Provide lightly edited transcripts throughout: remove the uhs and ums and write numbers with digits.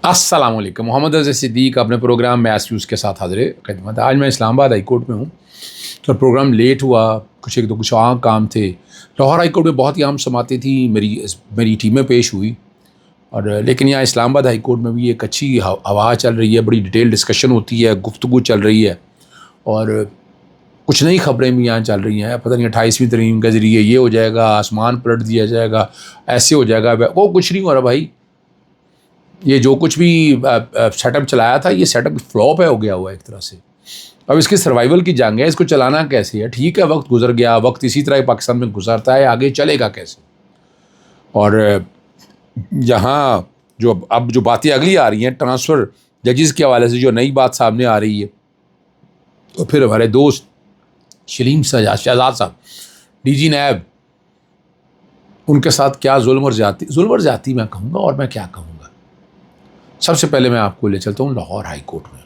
السلام علیکم. محمد اظہر صدیق اپنے پروگرام میس یوز کے ساتھ حاضر خدمت. آج میں اسلام آباد ہائی کورٹ میں ہوں. تو پروگرام لیٹ ہوا, کچھ عام کام تھے. لاہور ہائی کورٹ میں بہت ہی اہم سماعتیں تھیں, میری ٹیمیں پیش ہوئی. اور لیکن یہاں اسلام آباد ہائی کورٹ میں بھی ایک اچھی ہوا چل رہی ہے, بڑی ڈیٹیل ڈسکشن ہوتی ہے, گفتگو چل رہی ہے, اور کچھ نئی خبریں بھی یہاں چل رہی ہیں. پتہ نہیں 28ویں ترمیم کے ذریعے یہ ہو جائے گا, آسمان پلٹ دیا جائے گا, ایسے ہو جائے گا. وہ کچھ نہیں ہو رہا بھائی. یہ جو کچھ بھی سیٹ اپ چلایا تھا, یہ سیٹ اپ فلاپ ہو گیا ہوا ایک طرح سے. اب اس کی سروائیول کی جنگ ہے, اس کو چلانا کیسے ہے. ٹھیک ہے, وقت گزر گیا, وقت اسی طرح پاکستان میں گزرتا ہے, آگے چلے گا کیسے. اور جہاں اب جو باتیں اگلی آ رہی ہیں ٹرانسفر ججز کے حوالے سے, جو نئی بات سامنے آ رہی ہے, تو پھر ہمارے دوست شلیم شہزاد صاحب ڈی جی نیب, ان کے ساتھ کیا ظلم اور زیادتی میں کہوں گا, اور میں کیا کہوں گا. سب سے پہلے میں آپ کو لے چلتا ہوں لاہور ہائی کورٹ میں.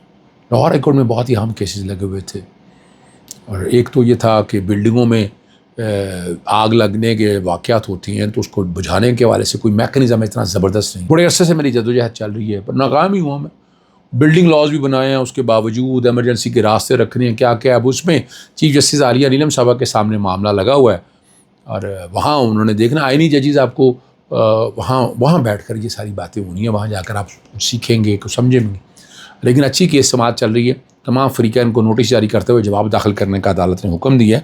لاہور ہائی کورٹ میں بہت ہی اہم کیسز لگے ہوئے تھے. اور ایک تو یہ تھا کہ بلڈنگوں میں آگ لگنے کے واقعات ہوتی ہیں, تو اس کو بجھانے کے حوالے سے کوئی میکانزم اتنا زبردست نہیں. بڑے عرصے سے میری جدوجہد چل رہی ہے, پر ناکام ہی ہوا میں. بلڈنگ لاز بھی بنائے ہیں, اس کے باوجود ایمرجنسی کے راستے رکھنے ہیں, کیا کیا. اب اس میں چیف جسٹس عالیہ نیلم صاحبہ کے سامنے معاملہ لگا ہوا ہے, اور وہاں انہوں نے دیکھنا آئینی ججز آپ کو وہاں بیٹھ کر یہ ساری باتیں ہونی ہیں, وہاں جا کر آپ سیکھیں گے, کچھ سمجھیں گے. لیکن اچھی کیس سماعت چل رہی ہے. تمام فریقین کو نوٹس جاری کرتے ہوئے جواب داخل کرنے کا عدالت نے حکم دیا ہے.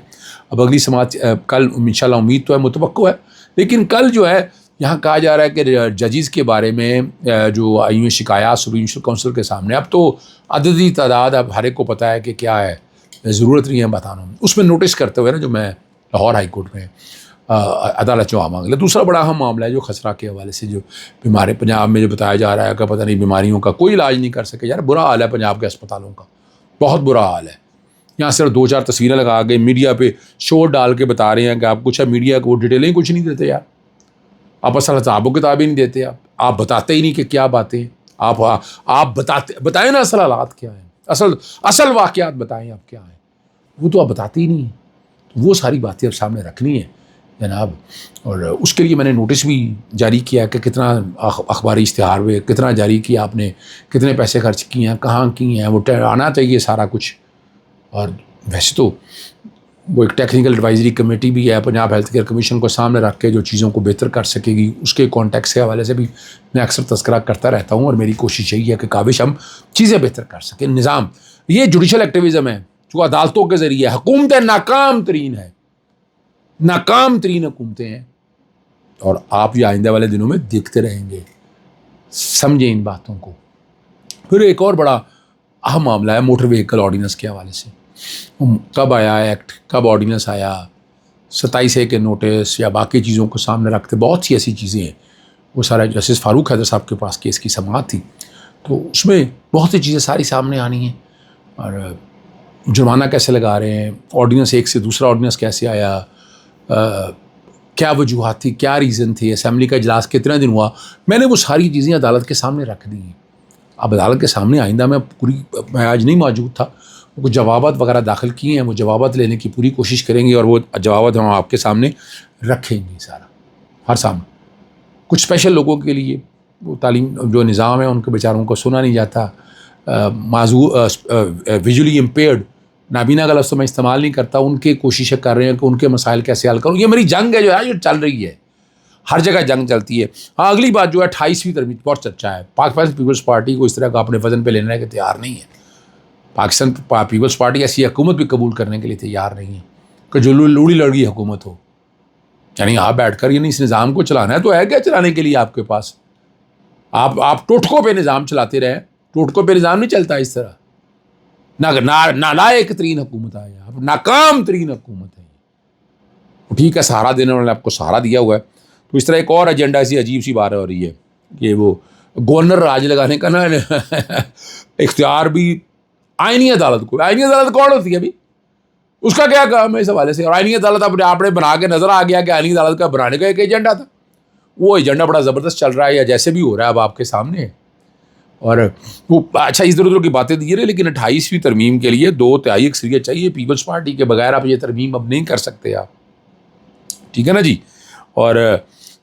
اب اگلی سماعت کل انشاءاللہ امید تو ہے, متوقع ہے. لیکن کل جو ہے یہاں کہا جا رہا ہے کہ ججز کے بارے میں جو آئی ہوئی شکایات سپریم کونسل کے سامنے, اب تو عددی تعداد اب ہر ایک کو پتہ ہے کہ کیا ہے, ضرورت نہیں ہے بتانا. اس میں نوٹس کرتے ہوئے نا جو میں لاہور ہائی کورٹ میں عدالت جو مانگ لے. دوسرا بڑا اہم معاملہ ہے جو خسرہ کے حوالے سے, جو بیماری پنجاب میں جو بتایا جا رہا ہے کہ پتہ نہیں بیماریوں کا کوئی علاج نہیں کر سکے. یار برا حال ہے پنجاب کے اسپتالوں کا, بہت برا حال ہے. یہاں صرف 2-4 تصویریں لگا کے میڈیا پہ شور ڈال کے بتا رہے ہیں کہ آپ کچھ ہے, میڈیا کو ڈیٹیلیں کچھ نہیں دیتے یار. آپ اصل حساب و کتابیں نہیں دیتے, آپ بتاتے ہی نہیں کہ کیا باتیں. آپ بتائیں نا اصل حالات کیا ہیں, اصل واقعات بتائیں آپ کیا ہیں. وہ تو آپ بتاتے ہی نہیں ہیں. وہ ساری باتیں اب سامنے رکھنی ہیں جناب. اور اس کے لیے میں نے نوٹس بھی جاری کیا کہ کتنا اخباری اشتہار ہوئے, کتنا جاری کیا آپ نے, کتنے پیسے خرچ کیے ہیں, کہاں کی ہیں, وہ آنا چاہیے سارا کچھ. اور ویسے تو وہ ایک ٹیکنیکل ایڈوائزری کمیٹی بھی ہے پنجاب ہیلتھ کیئر کمیشن کو سامنے رکھ کے جو چیزوں کو بہتر کر سکے گی, اس کے کانٹیکس کے حوالے سے بھی میں اکثر تذکرہ کرتا رہتا ہوں. اور میری کوشش یہی ہے کہ کاوش ہم چیزیں بہتر کر سکیں. نظام یہ جوڈیشل ایکٹیویزم ہے جو عدالتوں کے ذریعے حکومتیں ناکام ترین حکومتیں ہیں, اور آپ یہ آئندہ والے دنوں میں دیکھتے رہیں گے. سمجھیں ان باتوں کو. پھر ایک اور بڑا اہم معاملہ ہے موٹر وہیکل آرڈیننس کے حوالے سے. کب آیا ایکٹ, کب آرڈیننس آیا, 27A کے نوٹس یا باقی چیزوں کو سامنے رکھتے بہت سی ایسی چیزیں ہیں. وہ سارا جسٹس فاروق حیدر صاحب کے پاس کیس کی سماعت تھی, تو اس میں بہت سی چیزیں ساری سامنے آنی ہیں. اور جرمانہ کیسے لگا رہے ہیں, آرڈیننس ایک سے دوسرا آرڈیننس کیسے آیا, کیا وجوہات تھی, کیا ریزن تھی, اسمبلی کا اجلاس کتنے دن ہوا. میں نے وہ ساری چیزیں عدالت کے سامنے رکھ دی ہیں. اب عدالت کے سامنے آئندہ میں آج نہیں موجود تھا, وہ جوابات وغیرہ داخل کیے ہیں, وہ جوابات لینے کی پوری کوشش کریں گے, اور وہ جوابات ہم آپ کے سامنے رکھیں گے سارا ہر سامنے. کچھ اسپیشل لوگوں کے لیے وہ تعلیم جو نظام ہے ان کے بیچاروں کو سنا نہیں جاتا, ویژولی امپیئرڈ, نابینا کا لفظ تو میں استعمال نہیں کرتا, ان کے کوششیں کر رہے ہیں کہ ان کے مسائل کیسے حل کروں. یہ میری جنگ ہے جو ہے, یہ چل رہی ہے, ہر جگہ جنگ چلتی ہے. ہاں اگلی بات جو ہے 28ویں ترمیم بہت چرچا ہے. پاکستان پیپلز پارٹی کو اس طرح کا اپنے وزن پہ لینے کے تیار نہیں ہے. پاکستان پیپلز پارٹی ایسی حکومت بھی قبول کرنے کے لیے تیار نہیں ہے کہ جو لوڑی لڑکی حکومت ہو. یعنی آپ بیٹھ کر یعنی اس نظام کو چلانا ہے تو ہے کیا چلانے کے لیے آپ کے پاس. آپ ٹوٹکوں پہ نظام چلاتے رہے, ٹوٹکوں پہ نظام نہیں چلتا اس طرح. نالائق ترین حکومت ہے, آپ ناکام ترین حکومت ہے. ٹھیک ہے سہارا دینے والے نے آپ کو سہارا دیا ہوا ہے, تو اس طرح ایک اور ایجنڈا ایسی عجیب سی بات ہو رہی ہے کہ وہ گورنر راج لگانے کا نا اختیار بھی آئینی عدالت کو. آئینی عدالت کون ہوتی ہے ابھی, اس کا کیا کام ہے اس حوالے سے. اور آئینی عدالت آپ نے بنا کے نظر آ گیا کہ آئینی عدالت کا بنانے کا ایک ایجنڈا تھا, وہ ایجنڈا بڑا زبردست چل رہا ہے, یا جیسے بھی ہو رہا ہے اب آپ کے سامنے ہے. اور وہ اچھا ادھر ادھر کی باتیں دیے رہے, لیکن 28ویں ترمیم کے لیے 2/3 اکثریت چاہیے. پیپلز پارٹی کے بغیر آپ یہ ترمیم اب نہیں کر سکتے آپ, ٹھیک ہے نا جی. اور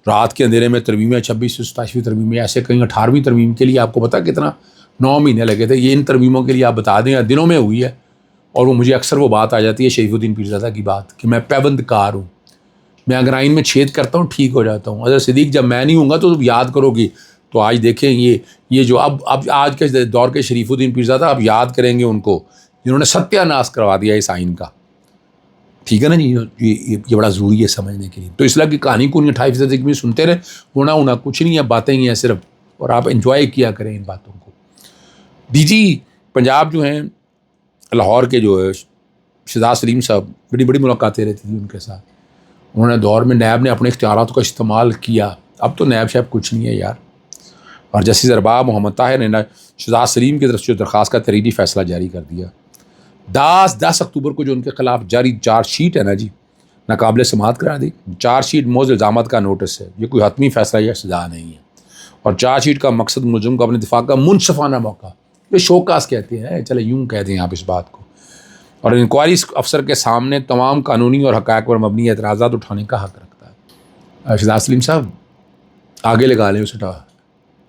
رات کے اندھیرے میں ترمیمیں 26 سے 27ویں ترمیمیں، ایسے کہیں 18ویں ترمیم کے لیے آپ کو پتہ کتنا 9 مہینے لگے تھے. یہ ان ترمیموں کے لیے آپ بتا دیں دنوں میں ہوئی ہے. اور وہ مجھے اکثر وہ بات آ جاتی ہے شریف الدین پیرزادہ کی بات کہ میں پیوند کار ہوں، میں اگر آئین میں چھید کرتا ہوں ٹھیک ہو جاتا ہوں. حضرت صدیق جب میں نہیں ہوں گا تو یاد کرو گی. تو آج دیکھیں یہ جو اب آج کے دور کے شریف الدین پیرزادہ آپ یاد کریں گے ان کو جنہوں نے ستیہ ناش کروا دیا اس آئین کا. ٹھیک ہے نا جی. یہ بڑا ضروری ہے سمجھنے کے لیے. تو اصلاح کی کہانی کو 28 میں سنتے رہے، ہونا کچھ نہیں ہے، باتیں ہی ہیں صرف، اور آپ انجوائے کیا کریں ان باتوں کو. جی پنجاب جو ہیں، لاہور کے جو ہے شہزاد سلیم صاحب، بڑی ملاقاتیں رہتی تھیں ان کے ساتھ. انہوں نے دور میں نیب نے اپنے اختیارات کا استعمال کیا. اب تو نیب شیب کچھ نہیں ہے یار. اور جسٹس ارباب محمد طاہر نے شہزاد سلیم کی طرف سے درخواست کا تحریری فیصلہ جاری کر دیا. 10 اکتوبر کو جو ان کے خلاف جاری چارج شیٹ ہے نا جی، ناقابل سماعت قرار دی. چارج شیٹ موز الزامات کا نوٹس ہے، یہ کوئی حتمی فیصلہ یا سزا نہیں ہے. اور چارج شیٹ کا مقصد ملزم کو اپنے دفاع کا منصفانہ موقع، یہ شوکاس کہتے ہیں، چلے یوں کہہ دیں آپ اس بات کو، اور انکوائری افسر کے سامنے تمام قانونی اور حقائق پر مبنی اعتراضات اٹھانے کا حق رکھتا ہے. شہزاد سلیم صاحب آگے لگا لیں اس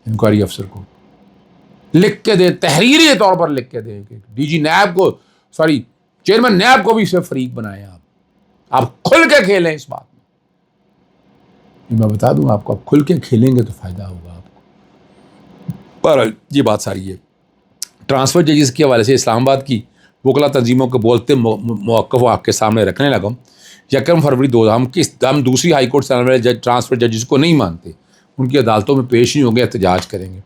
انکوائری افسر کو، لکھ کے دیں، تحریری طور پر لکھ کے دیں کہ ڈی جی نیب کو، چیئرمین نیب کو بھی اس میں فریق بنائیں. آپ کھل کے کھیلیں اس بات میں. میں بتا دوں آپ کو، آپ کھل کے کھیلیں گے تو فائدہ ہوگا آپ کو. پر یہ بات ساری ہے ٹرانسفر ججز کے حوالے سے اسلام آباد کی وکلا تنظیموں کو بولتے موقف آپ کے سامنے رکھنے لگا. 1 فروری 2000 ہم دوسری ہائی کورٹ سے آنے والے ٹرانسفر ججز کو نہیں مانتے، ان کی عدالتوں میں پیش نہیں ہوں گے، احتجاج کریں گے.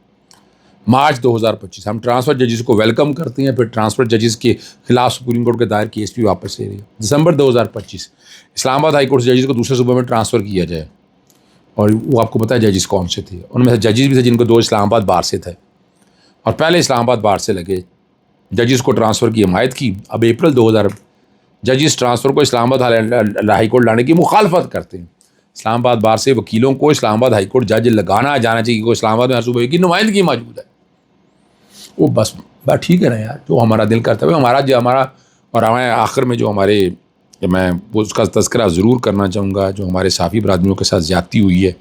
مارچ 2025 ہم ٹرانسفر ججز کو ویلکم کرتے ہیں، پھر ٹرانسفر ججز کے خلاف سپریم کورٹ کے دائر کیس بھی واپس لے رہی ہے. دسمبر 2025 اسلام آباد ہائی کورٹ سے ججز کو دوسرے صوبے میں ٹرانسفر کیا جائے. اور وہ آپ کو پتہ ہے ججز کون سے تھے، ان میں سے ججز بھی تھے جن کو 2 اسلام آباد بار سے تھے، اور پہلے اسلام آباد بار سے لگے ججز کو ٹرانسفر کی حمایت کی. اب اپریل 2000 ججز ٹرانسفر کو اسلام آباد ہائی کورٹ لانے کی مخالفت کرتے ہیں. اسلام آباد بار سے وکیلوں کو اسلام آباد ہائی کورٹ جج لگانا جانا چاہیے کہ اسلام آباد میں ہر صوبے کی نمائندگی موجود ہے. وہ بس ٹھیک ہے نا یار، جو ہمارا دل کرتا ہے ہمارا اور ہمارے آخر میں جو ہمارے، میں اس کا تذکرہ ضرور کرنا چاہوں گا، جو ہمارے صحافی برادریوں کے ساتھ زیادتی ہوئی ہے،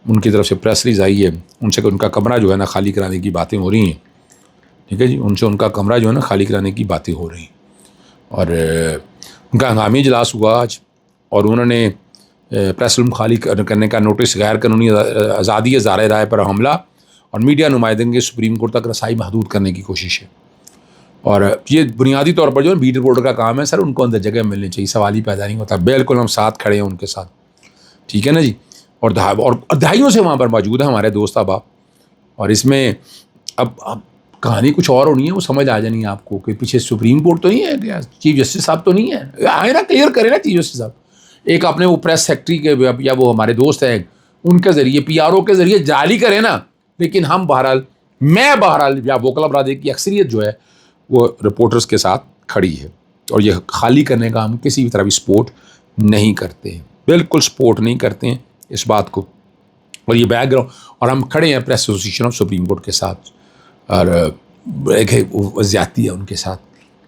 ان کی طرف سے پریس ریلیز آئی ہے، ان سے ان کا کمرہ جو ہے نا خالی کرانے کی باتیں ہو رہی ہیں. ٹھیک ہے جی، ان سے ان کا کمرہ جو ہے نا خالی کرانے کی باتیں ہو رہی ہیں. اور ان کا ہنگامی اجلاس ہوا آج، اور انہوں نے پریس روم خالی کرنے کا نوٹس، غیر قانونی آزادی اظہار رائے پر حملہ اور میڈیا نمائندگی سپریم کورٹ تک رسائی محدود کرنے کی کوشش ہے. اور یہ بنیادی طور پر جو ہے بیٹ رپورٹر کا کام ہے سر، ان کو اندر جگہ ملنی چاہیے، سوال ہی پیدا نہیں ہوتا. بالکل ہم ساتھ کھڑے ہیں ان کے ساتھ. ٹھیک ہے نا جی. اور دہائیوں سے وہاں پر موجود ہیں ہمارے دوست احباب. اور اس میں اب کہانی کچھ اور ہونی ہے، وہ سمجھ آ جانی ہے آپ کو کہ پیچھے سپریم کورٹ تو نہیں ہے، چیف جسٹس صاحب تو نہیں ہے. آئے نا کلیئر کرے نا چیف جسٹس صاحب. ایک اپنے وہ پریس سیکٹری کے یا وہ ہمارے دوست ہیں ان کے ذریعے PR کے ذریعے جعلی کرے نا. لیکن ہم بہرحال یا وکلا برادری کی اکثریت جو ہے وہ رپورٹرز کے ساتھ کھڑی ہے. اور یہ خالی کرنے کا ہم کسی بھی طرح بھی سپورٹ نہیں کرتے ہیں، بالکل سپورٹ نہیں کرتے ہیں اس بات کو. اور یہ بیک گراؤنڈ، اور ہم کھڑے ہیں press association of supreme court کے ساتھ. اور ایک زیادتی ہے ان کے ساتھ.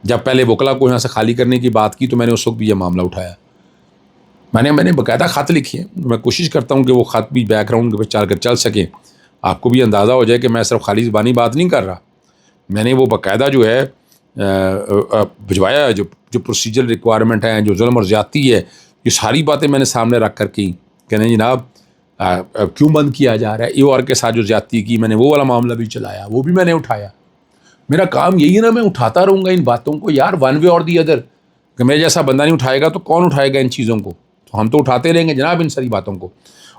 جب پہلے وکلا کو یہاں سے خالی کرنے کی بات کی تو میں نے اس وقت بھی یہ معاملہ اٹھایا. میں نے باقاعدہ خط لکھی ہے. میں کوشش کرتا ہوں کہ وہ خط بھی بیک گراؤنڈ پہ چل سکیں، آپ کو بھی اندازہ ہو جائے کہ میں صرف خالی زبانی بات نہیں کر رہا. میں نے وہ باقاعدہ جو ہے بھجوایا، جو پروسیجر ریکوائرمنٹ ہیں، جو ظلم اور زیادتی ہے، یہ ساری باتیں میں نے سامنے رکھ کر کی کہ نہیں جناب کیوں بند کیا جا رہا ہے. EOR کے ساتھ جو زیادتی کی میں نے وہ والا معاملہ بھی چلایا، وہ بھی میں نے اٹھایا. میرا کام یہی ہے نا، میں اٹھاتا رہوں گا ان باتوں کو یار، ون وے اور دی ادر. کہ میرے جیسا بندہ نہیں اٹھائے گا تو کون اٹھائے گا ان چیزوں کو؟ تو ہم تو اٹھاتے رہیں گے جناب ان ساری باتوں کو.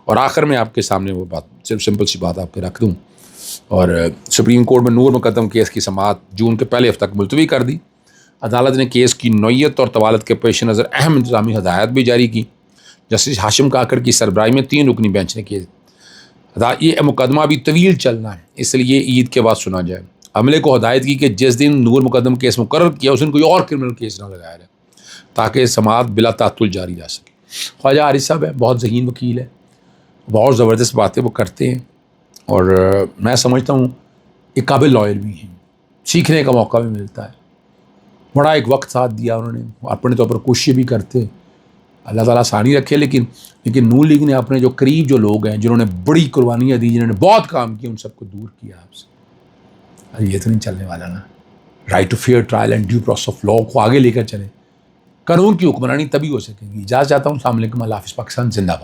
اور آخر میں آپ کے سامنے وہ بات، صرف سمپل سی بات آپ کے رکھ دوں. اور سپریم کورٹ میں نور مقدم کیس کی سماعت جون کے پہلے ہفتہ تک ملتوی کر دی. عدالت نے کیس کی نوعیت اور طوالت کے پیش نظر اہم انتظامی ہدایات بھی جاری کی. جسٹس ہاشم کاکڑ کی سربراہی میں 3 رکنی بینچ نے کیے. یہ مقدمہ ابھی طویل چلنا ہے، اس لیے عید کے بعد سنا جائے. عملے کو ہدایت کی کہ جس دن نور مقدم کیس مقرر کیا اس دن کوئی اور کرمنل کیس نہ لگایا جائے تاکہ سماعت بلا تعطل جاری رہ سکے. خواجہ عارف صاحب ہے، بہت ذہین وکیل ہے، بہت زبردست باتیں وہ کرتے ہیں، اور میں سمجھتا ہوں ایک قابل لائر بھی ہیں، سیکھنے کا موقع بھی ملتا ہے. بڑا ایک وقت ساتھ دیا انہوں نے، اپنے طور پر کوشش بھی کرتے. اللہ تعالیٰ آسانی رکھے. لیکن نون لیگ نے اپنے جو قریب جو لوگ ہیں جنہوں نے بڑی قربانیاں دی, جنہوں نے بہت کام کیا, ان سب کو دور کیا آپ سے. یہ تو نہیں چلنے والا نا. Right to fair trial and due process of law کو آگے لے کر چلیں. قانون کی حکمرانی تبھی ہو سکے گی. اجازت چاہتا ہوں. السلام علیکم. اللہ حافظ. پاکستان زندہ باد.